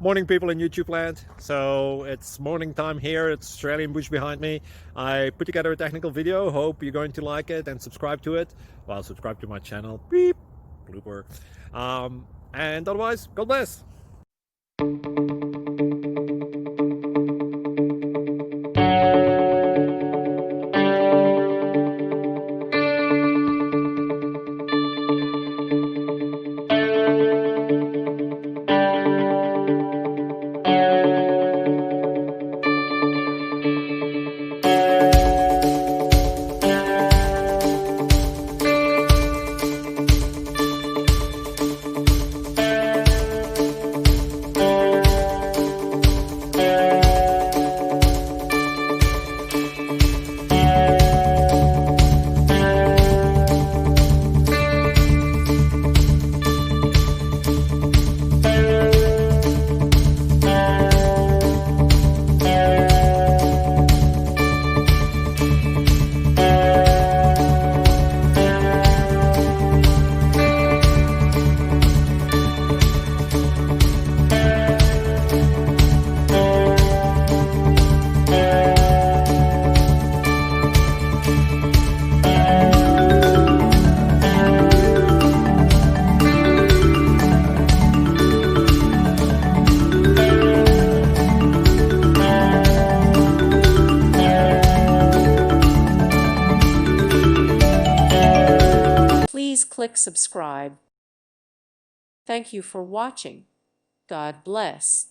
Morning, people in YouTube land. So it's morning time here. It's Australian bush behind me. I put together a technical video. Hope you're going to like it and subscribe to it. Well, subscribe to my channel. Beep. Blooper. And otherwise, God bless. Please click subscribe. Thank you for watching. God bless.